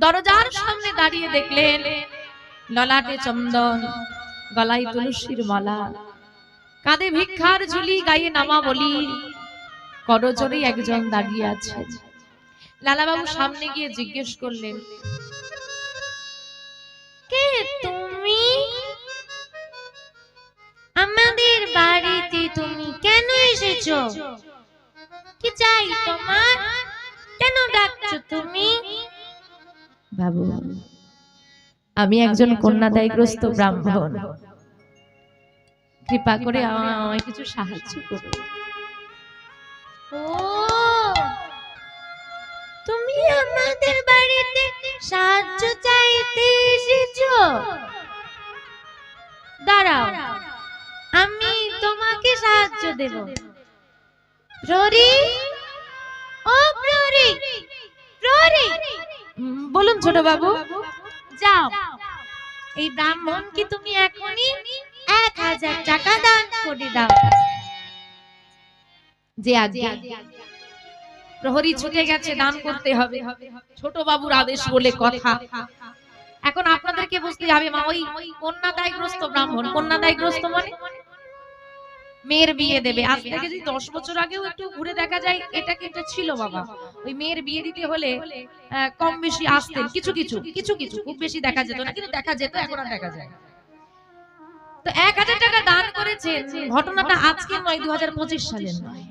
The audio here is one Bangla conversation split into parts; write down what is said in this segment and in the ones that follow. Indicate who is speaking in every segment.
Speaker 1: দরজার সামনে দাঁড়িয়ে দেখলেন ললাটে চন্দন, গলায় তুলসীর মালা, কাঁধে ভিক্ষার ঝুলি, গায়ে নামা বলি, করজোড়ে একজন দাঁড়িয়ে আছে। লালাবাবু সামনে গিয়ে জিজ্ঞেস করলেন, কে তুমি? আমাদের বাড়িতে তুমি কেন এসেছো? কি চাই তোমার? কেন ডাকছো তুমি? বাবু, আমি একজন কন্যাদায়গ্রস্ত ব্রাহ্মণ, কৃপা করে আমায় কিছু সাহায্য করো। ও, তুমি আমাদের বাড়িতে সাহায্য চাইতে এসেছো? দাঁড়াও, আমি তোমাকে সাহায্য দেব। প্রহরী, ও প্রহরী, প্রহরী, বলুন ছোট বাবু। যাও, এই ব্রাহ্মণকে তুমি এখনই 1000 টাকা দান করে দাও। যে আজ্ঞা। প্রহরী ছুটে গেছে, দান করতে হবে, ছোট বাবুর আদেশ বলে কথা। এখন আপনাদেরকে বুঝতে হবে, মা ওই কন্যাদায়গ্রস্ত ব্রাহ্মণ, কন্যাদায়গ্রস্ত মানে মেয়ের বিয়ে দেবে। আজ থেকে যদি 10 বছর আগেও একটু ঘুরে দেখা যায়, এটা কিন্তু ছিল বাবা। ওই মেয়ের বিয়ে দিতে হলে কম বেশি আসতেন, কিছু কিছু, খুব বেশি দেখা যেত না, কিন্তু দেখা যেত, এখন আর দেখা যায়। তো 1000 টাকা দান করেছেন। ঘটনাটা আজকে নয়, 2025 সালের নয়,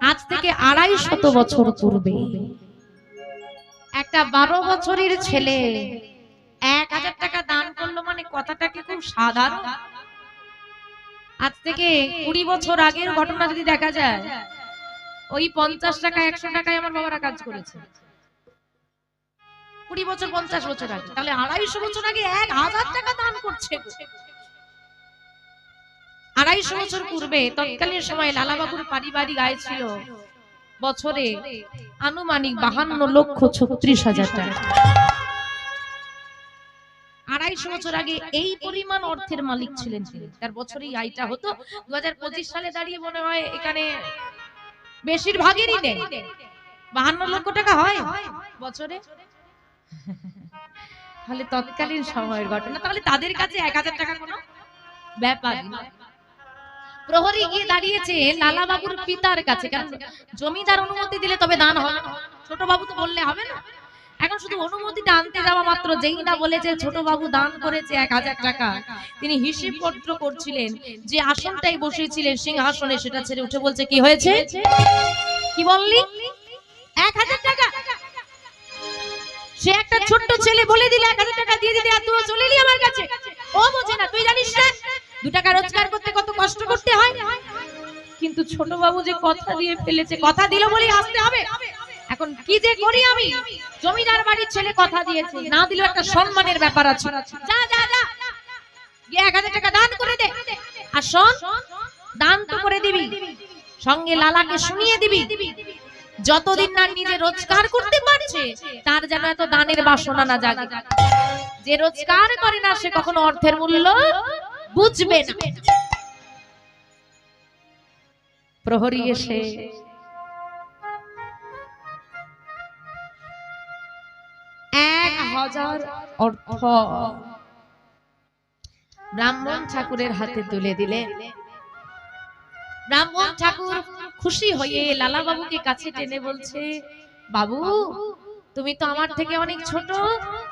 Speaker 1: আজ থেকে 250 বছর পূর্বে একটা 12 বছরের ছেলে 1000 টাকা দান করলো, মানে কথাটা কি খুব সাধারণ? আজ থেকে 20 বছর আগের ঘটনা যদি দেখা যায়, ওই 50 টাকা 100 টাকায় আমার বাবারা কাজ করেছে। 20 বছর 50 বছর আগে, তাহলে 250 বছর আগে 1000 টাকা দান করছে। 250 বছর পূর্বে তৎকালীন সময়ে লালাবাবুর পারিবারিক আয় ছিল বছরে আনুমানিক 52,36,000 টাকা। 250 বছর আগে এই পরিমাণ অর্থের মালিক ছিলেন তিনি। তার বছরেই আয়টা হতো। 2025 সালে দাঁড়িয়ে মনে হয় এখানে বেশিরভাগেরই নেই। 52 লক্ষ টাকা হয় বছরে। তাহলে তৎকালীন সময়ের ঘটনা, তাহলে তাদের কাছে 1000 টাকা কোনো ব্যাপার না। প্রহরী গিয়ে দাঁড়িয়েছে লালাবাবুর পিতার কাছে, কারণ জমিদার অনুমতি দিলে তবে দান হবে, ছোট বাবু তো বললে হবে না। এখন শুধু অনুমতিটা আনতে যাওয়া মাত্র, যেই না বলেছে ছোট বাবু দান করেছে 1000 টাকা, তিনি হিসাব পত্র করছিলেন। যে আসনটাই বসেছিলেন সিংহাসনে, সেটা ছেড়ে উঠে বলছে, কি হয়েছে? কি বললি? 1000 টাকা? সে একটা ছোট্ট ছেলে বলে দিলে 1000 টাকা দিয়ে দিতে, আর তুই চলে এলি আমার কাছে। ও বোঝে না, তুই জানিস না 2 টাকা রোজগার করতে কত কষ্ট করতে হয়। কিন্তু ছোট বাবু যে কথা দিয়ে ফেলেছে, কথা দিল বলেই আসতে হবে। এখন কি যে করি আমি, জমিদার বাড়ির ছেলে কথা দিয়েছে, না দিলে একটা সম্মানের ব্যাপার আছে। যা যা যা, গিয়ে 1000 টাকা দান করে দে। আর শোন, দান তো করে দিবি, সঙ্গে লালাকে শুনিয়ে দিবি, যতদিন না নিজে রোজগার করতে পারছে তার যেন এত দানের বাসনা না জাগে। যে রোজগার করে না সে কখনো অর্থের মূল্য বুঝবে না। প্রহরী এসে হাজার অর্থ ব্রাহ্মণ ঠাকুরের হাতে তুলে দিলে। ব্রাহ্মণ ঠাকুর খুশি হয়ে লালাবাবুকে কাছে টেনে বলছে, বাবু তুমি তো আমার থেকে অনেক ছোট,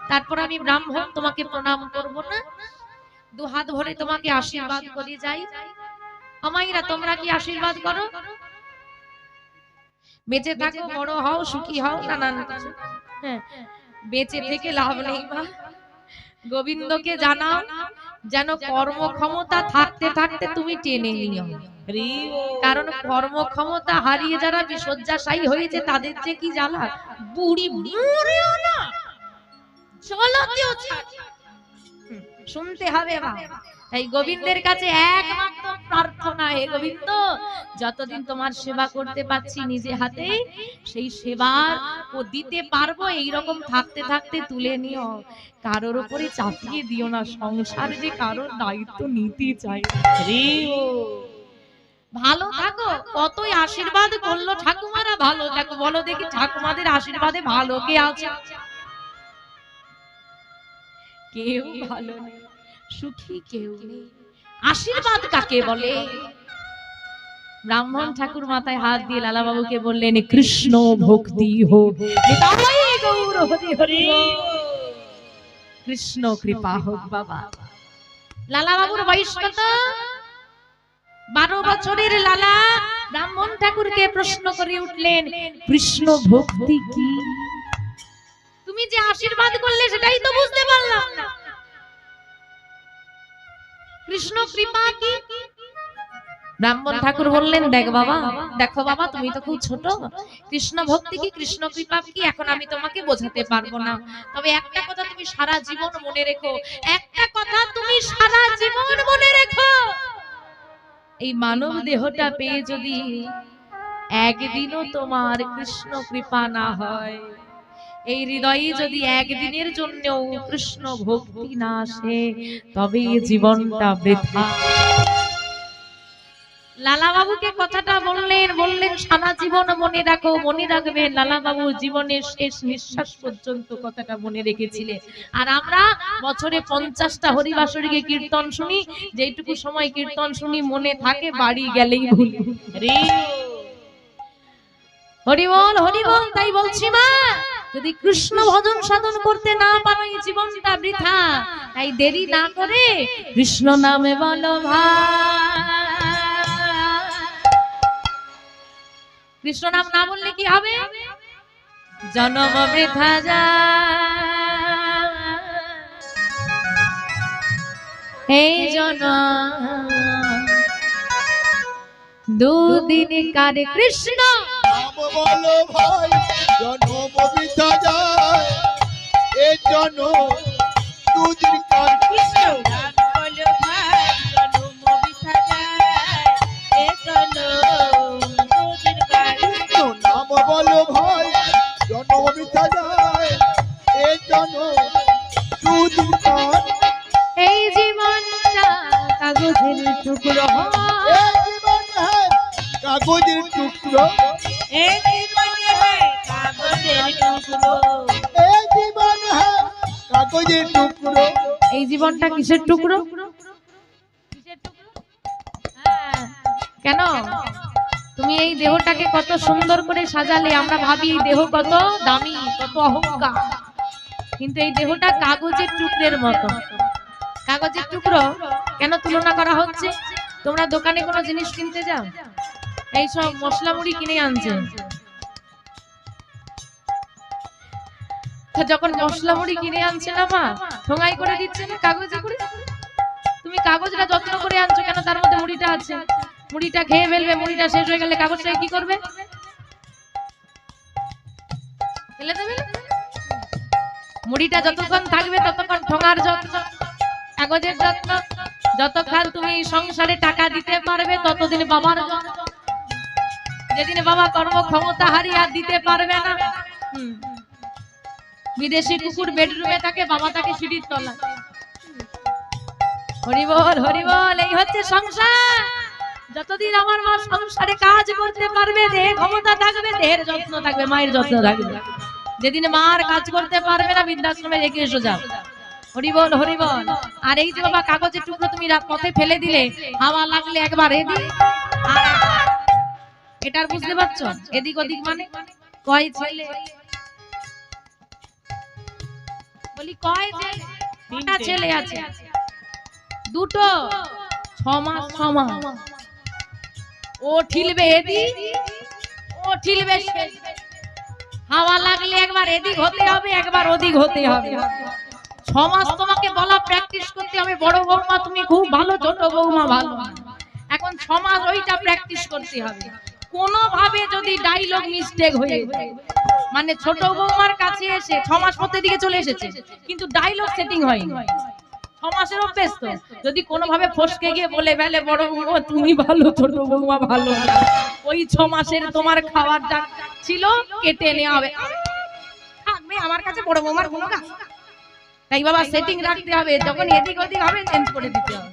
Speaker 1: তারপর আমি ব্রাহ্মণ, তোমাকে প্রণাম করব না? 2 হাত ভরে তোমাকে আশীর্বাদ করে যাই। আমাইরা তোমরা কি আশীর্বাদ করো? বেঁচে থাকো, বড় হও, সুখী হও, নানান কিছু। হ্যাঁ, বেঁচে থেকে লাভ নেই মা। গোবিন্দকে জানাও যেন কর্মক্ষমতা থাকতে থাকতে তুমি টেনে নিও। কারণ কর্মক্ষমতা হারিয়ে যারা বিসজ্জাশায়ী হয়েছে তাদের যে কি জ্বালা, বুড়ি মরেও না, চলতেও শুনতে হবে মা। তাই গোবিন্দের কাছে একমাত্র প্রার্থনা, হে গোবিন্দ যতদিন তোমার সেবা করতে পারছি নিজে হাতে, সেই সেবা ও দিতে পারবো, এইরকম থাকতে থাকতে তুলে নিও, কারোর উপরে চাপিয়ে দিও না। সংসার যে কারোর দায়িত্ব নিতে চাই। ভালো থাকো, কতই আশীর্বাদ করলো ঠাকুমারা, ভালো থাকো। বলো দেখি ঠাকুমাদের আশীর্বাদে ভালো কে আছে? কেউ ভালো নেই, সুখী কেউ নেই। আশীর্বাদ কাকে বলে? ব্রাহ্মণ ঠাকুর মাথায় হাত দিয়ে লালা বাবুকে বললেন, কৃষ্ণ ভক্তি হোক, কৃষ্ণ কৃপা হোক। বাবা লালা বাবুর বয়স কত? 12 বছরের লালা ব্রাহ্মণ ঠাকুরকে প্রশ্ন করে উঠলেন, কৃষ্ণ ভক্তি কি? তুমি যে আশীর্বাদ করলে সেটাই তো বুঝতে পারলাম না। কৃষ্ণ কৃপা কি? ব্রাহ্মণ ঠাকুর বললেন, দেখো বাবা তুমি তো খুব ছোট, কৃষ্ণ ভক্তি কি কৃষ্ণ কৃপা কি এখন আমি তোমাকে বোঝাতে পারবো না। তবে একটা কথা তুমি সারা জীবন মনে রেখো, একটা কথা তুমি সারা জীবন মনে রেখো, এই মানব দেহটা পেয়ে যদি একদিনও তোমার কৃষ্ণ কৃপা না হয়, এই হৃদয়ে যদি একদিনের জন্যও কৃষ্ণ ভক্তি না আসে, তবে জীবনটা বৃথা। লালা বাবুকে কথাটা বললেন সারা জীবন মনে রাখো, মনে রাখবে। লালা বাবু জীবনের শেষ নিঃশ্বাস পর্যন্ত কথাটা মনে রেখেছিলেন। আর আমরা বছরে 50টা হরিবাসরীকে কীর্তন শুনি, যেটুকু সময় কীর্তন শুনি মনে থাকে, বাড়ি গেলেই ভুলি। হরি বল হরি বল। তাই বলছি মা, যদি কৃষ্ণ ভজন সাধন করতে না পারো এই জীবনটা বৃথা। তাই দেরি না করে কৃষ্ণ নামে বলো ভাই। কৃষ্ণ নাম না বললে কি হবে? জন্ম বৃথা যায়, এই জন্ম দুদিন কারে কৃষ্ণ
Speaker 2: নাম বলো ভাই, জন্ম বৃথা যায়, এই জন্ম দুদিন কারে কৃষ্ণ নাম বলো ভাই, জন্ম বৃথা যায়, এই জন্ম দুদিন কারে নাম বলো ভাই, জন্ম বৃথা যায়, এই জন্ম দুদিন কারে।
Speaker 1: এই জীবনটা কাগজের টুকরো,
Speaker 2: এই জীবন হ্যায় কাগজের টুকরো,
Speaker 3: এই জীবন হ্যায় কাগজের টুকরো,
Speaker 2: এই জীবন হ্যায় কাগজের টুকরো।
Speaker 1: এই জীবনটা কিসের টুকরো? হ্যাঁ, কেন তুমি এই দেহটাকে কত সুন্দর করে সাজালে, আমরা ভাবি এই দেহ কত দামি, কত অহংকার, কিন্তু এই দেহটা কাগজের টুকরের মতো। কাগজের টুকরো কেন তুলনা করা হচ্ছে? তোমরা দোকানে কোনো জিনিস কিনতে যাও, এই সব মশলা মুড়ি কিনে আনছে, যখন মশলা মুড়ি কিনে আনছে না মা, ঠোঙাই করে দিচ্ছে না কাগজে করে। তুমি কাগজটা যত্ন করে আনছো কেন? তার মধ্যে মুড়িটা আছে, মুড়িটা খেয়ে ফেলবে, মুড়িটা শেষ হয়ে গেলে কাগজটাকে কি করবে? ফেলে দেবে। মুড়িটা যতক্ষণ থাকবে ততক্ষণ ঠোঙার যত্ন, কাগজের যত্ন। যতক্ষণ তুমি সংসারে টাকা দিতে পারবে ততদিন বাবার যত্ন। যেদিন বাবা কর্মক্ষমতা হারিয়ে আর দিতে পারবে না, বিদেশি কুকুর বেডরুমে থাকে, বাবা থাকে সিঁড়ির তলায়। হরিবল হরিবল, এই হচ্ছে সংসার। যতদিন আমার মা সংসারে কাজ করতে পারবে, দেহে ক্ষমতা থাকবে, দেহের যত্ন থাকবে, মায়ের যত্ন থাকবে। যেদিন মার কাজ করতে পারবে না, বৃদ্ধাশ্রমে রেখে এসো যাও। হরিবল হরিবল। আর এই যে বাবা কাগজের টুকরো তুমি পথে ফেলে দিলে, হাওয়া লাগলে একবার এদিক, এটার বুঝতে পারছো? এদিক ওদিক মানে কয় ছেলে, বলি কয় ছেলে? 3টা ছেলে আছে, 2টো 6 মাস 6 মাস। ও ঠিলবে এদিক, ও ঠিলবে সেদিক। হাওয়া লাগলে একবার এদিক হতে হবে, একবার ওদিক হতে হবে। 6 মাস তোমাকে বলা প্র্যাকটিস করতে হবে, বড় বৌমা তুমি খুব ভালো, ছোট বৌমা ভালো। এখন 6 মাস ওইটা প্র্যাকটিস করতে হবে। কোনো ভাবে যদি ডায়লগ মিস্টেক হয়ে যায়, মানে ছোট বৌমার কাছে এসে 6 মাস মধ্যে দিকে চলে এসেছে, কিন্তু ডায়লগ সেটিং হয়নি, 6 মাসের অভ্যেস তো। যদি কোনো ভাবে ফসকে গিয়ে বলে ফেলে বড় বৌমা তুমি ভালো, ছোট বৌমা ভালো, ওই 6 মাসের তোমার খাবার যা ছিল কেটে নেওয়া হবে, থাকবে আমার কাছে বড় বৌমার কোনো কাজ। তাই বাবা সেটিং রাখতে হবে, যখন এদিক ওদিক হবে চেঞ্জ করে দিতে হবে।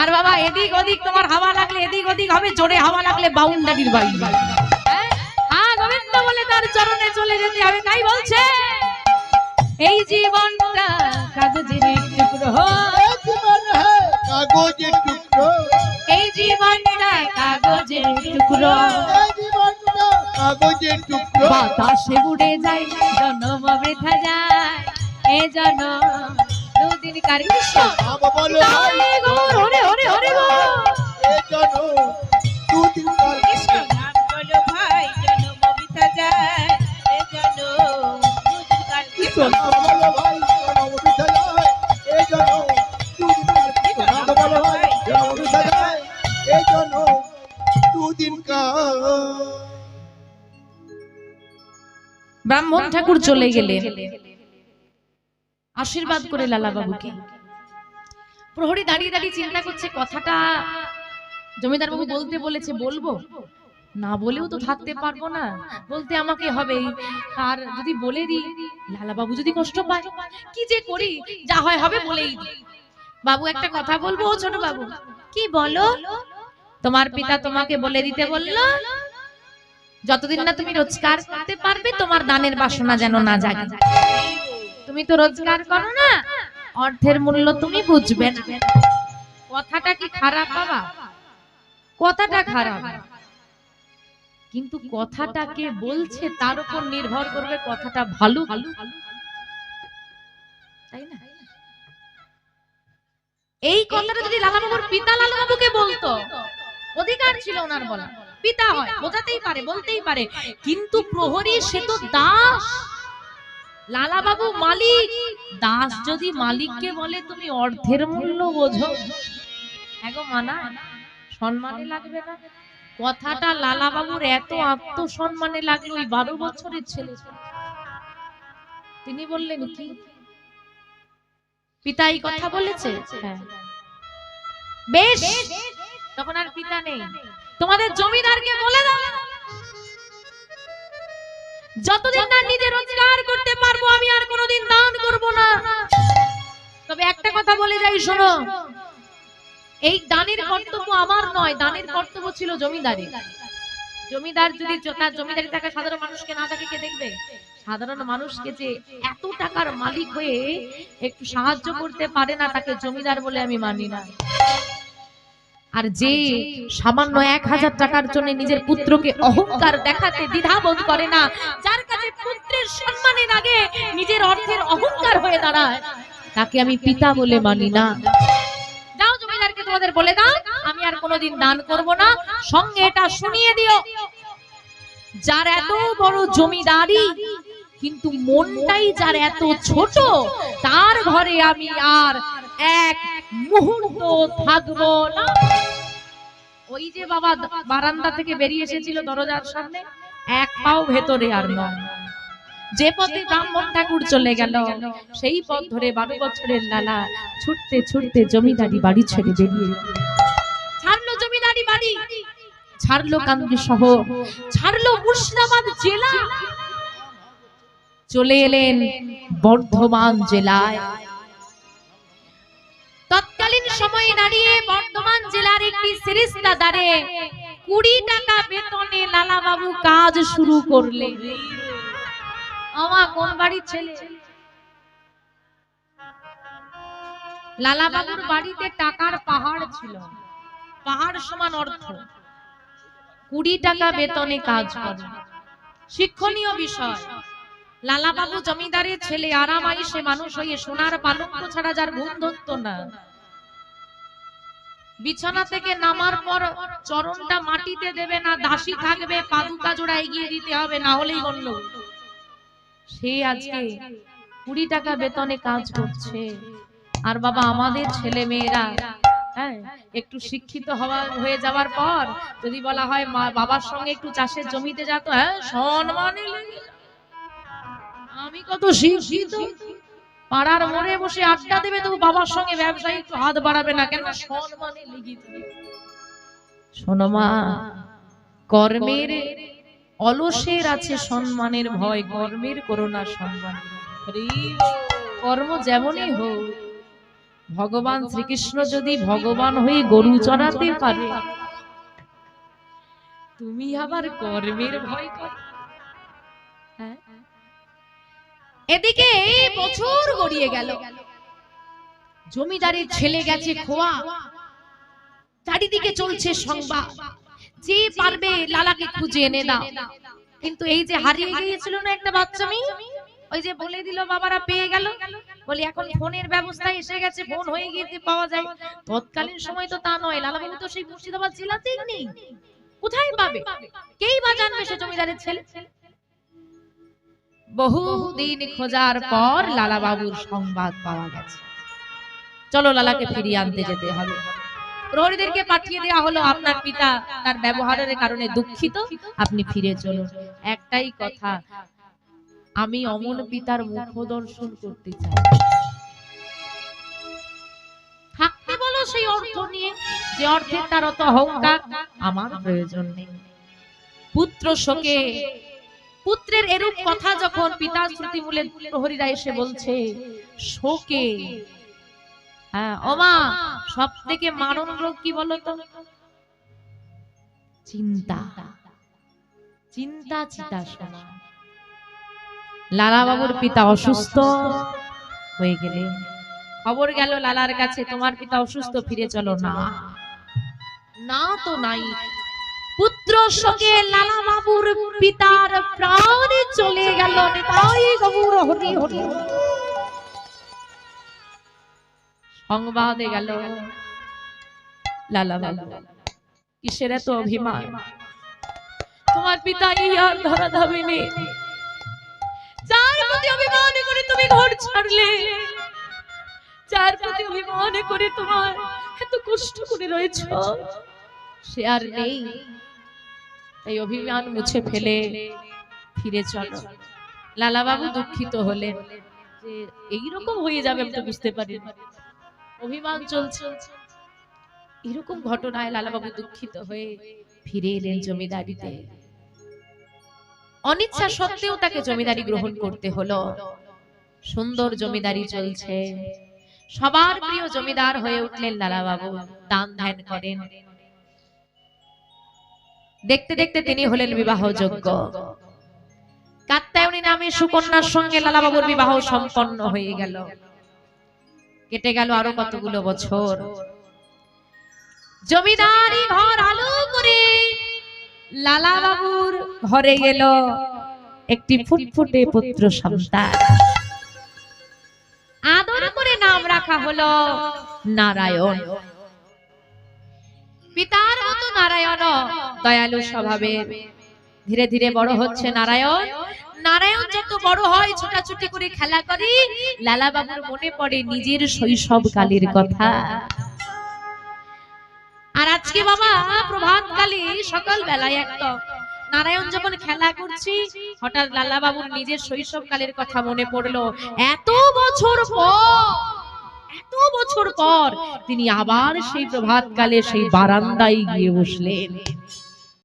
Speaker 1: আর বাবা এদিক ওদিক তোমার হাওয়া লাগলে এদিক ওদিক হবে, জোরে হাওয়া লাগলে বাউন্ডারির বাইরে। হ্যাঁ, গোবিন্দ বলে তার চরণে চলে যেতে হবে। তাই বলছে এই জীবনটা কাগজের
Speaker 2: কাগজের টুকরো
Speaker 3: এই জীবনটা কাগজের টুকরো
Speaker 2: এই জীবনটা কাগজের টুকরো
Speaker 1: বাতাসে উড়ে যায় জনম বৃথা যায় এ জনম দুদিন কার কৃষ্ণ
Speaker 2: নাম বলো ভাই
Speaker 1: তাই গো ওরে ওরে ওরে গো
Speaker 2: এই জন্য দুদিন কার
Speaker 3: কৃষ্ণ নাম বলো ভাই জনম বিতা যায় এ জনম দুদিন কাল
Speaker 2: কৃষ্ণ নাম বলো ভাই জনম বিতা যায় এই জন্য দুদিন কার কৃষ্ণ নাম বলো ভাই জনম বিতা যায় এই জন্য দুদিন কার
Speaker 1: ব্রাহ্মণ ঠাকুর চলে গেলেন আশীর্বাদ করে লালা বাবুকে। প্রহরী দাঁড়িয়ে দাঁড়িয়ে চিন্তা করছে কথাটা জমিদার বাবু বলতে বলেছে বলবো না বলেও তো থাকতে পারবো না, বলতে আমাকে হবেই। আর যদি বলে দিই লালা বাবু যদি কষ্ট পায় কি যে করি, যা হয় হবে বলেই দিই। বাবু একটা কথা বলবো ও ছোট বাবু। কি বলো? তোমার পিতা তোমাকে বলে দিতে বললো যতদিন না তুমি রোজগার করতে পারবে তোমার দানের বাসনা যেন না জাগে। তুমি তো রোজগার করো না, অর্থের মূল্য তুমি বুঝবে না। কথাটা কি খারাপ বাবা? কথাটা খারাপ, কিন্তু কথাটা কে বলছে তার উপর নির্ভর করবে কথাটা ভালো, তাই না? এই কথাটা যদি লালাবাবুর পিতা লালাবাবুকে বলতো, অধিকার ছিল ওনার বলা, পিতা হয় বোঝাতেই পারে বলতেই পারে, কিন্তু প্রহরী সে তো দাস, লালাবাবু মালিক। দাস যদি মালিককে বলে তুমি অর্ধের মূল্য বোঝো, এগো মানা সম্মানে লাগবে না? কথাটা লালাবাবুর এত আত্মসম্মানে লাগলো ওই 12 বছরের ছেলে। তিনি বললেন কি পিতা এই কথা বলেছে? হ্যাঁ বেশ, তখন আর পিতা নেই, তোমাদের জমিদারকে বলে দাও যতদিন না নিজে রোজগার করতে পারবো আমি আর কোনোদিন দান করব না। তবে একটা কথা বলে যাই শোনো, এই দানের কর্তব্য আমার নয়, দানের কর্তব্য ছিল জমিদারের। জমিদার যদি তার জমিদারি থাকা সাধারণ মানুষকে না থাকে কে দেখবে? সাধারণ মানুষকে যে এত টাকার মালিক হয়ে একটু সাহায্য করতে পারে না তাকে জমিদার বলে আমি মানি না। আর যে সামান্য 1000 টাকার জন্য নিজের পুত্রকে অহংকার দেখাতে দ্বিধাবোধ করে না, যার কাছে পুত্রের সম্মানের আগে নিজের অর্থের অহংকার হয়ে দাঁড়ায়, তাকে আমি পিতা বলে মানি না। যাও জমিদারকে তোমাদের বলে দাও আমি আর কোনোদিন দান করব না। সঙ্গে এটা শুনিয়ে দিও যার এত বড় জমিদারি কিন্তু মনটাই যার এত ছোট, তার ঘরে আমি আর এক মুহূর্ত থাকবো না। ওই যে বাবা বারান্দা থেকে বেরিয়ে এসেছিল দরজার সামনে, এক পাও ভেতরে আর নয়। যে পথে ব্রাহ্মণ ঠাকুর চলে গেল সেই পথ ধরে 12 বছরের লালা ছুটতে ছুটতে জমিদারি বাড়ি ছেড়ে বেরিয়ে ছাড়লো। জমিদারি বাড়ি ছাড়লো, কান্দি শহর ছাড়লো, মুর্শিদাবাদ জেলা, চলে এলেন বর্ধমান জেলায়। তৎকালীন সময়ে দাঁড়িয়ে বর্ধমান জেলার একটি সিরিস্তাদারে 20 টাকা বেতনে লালা বাবু কাজ শুরু করলেন। আমার কোন বাড়ির ছেলে? লালা বাবুর বাড়িতে টাকার পাহাড় ছিল, পাহাড় সমান অর্থ। 20 টাকা বেতনে কাজ করে। শিক্ষণীয় বিষয়, লালা বাবু জমিদারের ছেলে, আরামাইশে মানুষ হয়ে সোনার পালঙ্ক ছাড়া যার ঘুম ধরতো না। বিছানা থেকে নামার পর চরণটা মাটিতে দেবে না, দাসী থাকবে, পাদুকা জোড়া এগিয়ে দিতে হবে, না হলেই গন্ডগোল। সে আজকে 20 টাকা বেতনে কাজ করছে। আর বাবা আমাদের ছেলে মেয়েরা একটু শিক্ষিত হয়ে যাওয়ার পর যদি বলা হয় মা বাবার সঙ্গে একটু চাষের জমিতে যেত, সম্মানে আমি কত শিক্ষিত, পাড়ার মোড়ে বসে আড্ডা দেবে, তবু বাবার সঙ্গে ব্যবসায়ী একটু হাত বাড়াবে না, কেন? সম্মানে লিখিত। শোনো মা, কর্মের অলসের আছে সম্মানের ভয়, কর্মের করোনা সম্মান। কর্ম যেমনই হোক, ভগবান শ্রীকৃষ্ণ যদি ভগবান হয়ে গরু চড়াতে পারে, তুমি আবার কর্মের ভয় কর? এদিকে বছর গড়িয়ে গেল, জমিদারের ছেলে গেছে খোয়া, চারিদিকে চলছে সংবাদ, যে পারবে লালাকে খুঁজে এনে দাও। কিন্তু এই যে হারিয়ে গিয়েছিল না একটা বাচ্চা মেয়ে, ওই যে বলে দিল বাবারা পেয়ে গেল, বলি এখন ফোনের ব্যবস্থা এসে গেছে, ফোন হয়ে গিয়েছে পাওয়া যায়। তৎকালীন সময় তো তা নয়, লালাবাবু তো সেই মুর্শিদাবাদ জেলাতেই নেই, কোথায় পাবে? কেই বা জানবে সে জমিদারের ছেলে? বহুদিন খোঁজার পর লালাবাবুর সংবাদ পাওয়া গেছে, চলো লালাকে ফিরিয়ে আনতে যেতে হবে। প্রহরীদেরকে পাঠিয়ে দেওয়া হলো, আপনার পিতা তার ব্যবহারের কারণে দুঃখিত, আপনি ফিরে চলুন। একটাই কথা, আমি অমন পিতার মুখ দর্শন করতে চাই। থাকতে বলো সেই অর্থ নিয়ে, যে অর্থের তার অত অহংকার, আমার প্রয়োজন নেই। পুত্র শোকে, পুত্রের এরূপ কথা যখন পিতার স্মৃতি মূলে প্রহরীরা এসে বলছে, শোকে, হ্যাঁ ওমা, সব থেকে মারণ রোগ কি বলতো? চিন্তা। চিন্তা চিতা শোনা। লালা বাবুর পিতা অসুস্থ হয়ে গেলেন, খবর গেল লালার কাছে, তোমার পিতা অসুস্থ, ফিরে চলো। না না তো নাই, পুত্র শোকে লালা বাবুর পিতার প্রাণ চলে গেল। তাই গৌর হরি হরি। সংবাদে গেল, লালা বাবু কিসের এত অভিমান? তোমার পিতা আর ধরা ধাবে নেই, যার প্রতি অভিমান করে তুমি ঘর ছাড়লে, যার প্রতি অভিমান করে তোমার এত কষ্ট করে রয়েছ, সে আর নেই। এই অভিমান মুছে ফেলে ফিরে চলো। লালা বাবু দুঃখিত হলেন যে এইরকম হয়ে যাবে, আমি তো বুঝতে পারিনি, অভিমান চলছে। এরকম ঘটনায় লালা বাবু দুঃখিত হয়ে ফিরে এলেন জমিদারিতে। অনিচ্ছা সত্ত্বেও তাকে জমিদারি গ্রহণ করতে হলো। সুন্দর জমিদারি চলছে, সবার প্রিয় জমিদার হয়ে উঠলেন লালা বাবু, দান ধ্যান করেন। দেখতে দেখতে তিনি হলেন বিবাহযোগ্য। কাত্যায়নী নামে সুকন্যার সঙ্গে লালা বাবুর বিবাহ সম্পন্ন হয়ে গেল। কেটে গেল আরো কতগুলো বছর। জমিদারি ঘর আলো করে লালা বাবুর ঘরে গেল একটি ফুটফুটে পুত্র সন্তান। আদর করে নাম রাখা হলো নারায়ণ। পিতার মতো নারায়ণ দয়ালু স্বভাবের। ধীরে ধীরে বড় হচ্ছে নারায়ণ। নারায়ণ যত বড় হয়, ছোটাছুটি করে খেলা করে, লালা বাবুর মনে পড়ে নিজের শৈশবকালের কথা। আর আজকে বাবা প্রভাতকালে সকাল বেলায় একদম নারায়ণ যখন খেলা করছি, হঠাৎ লালা বাবুর নিজের শৈশবকালের কথা মনে পড়লো। এত বছর পর তিনি আবার সেই প্রভাতকালে সেই বারান্দায় গিয়ে বসলেন।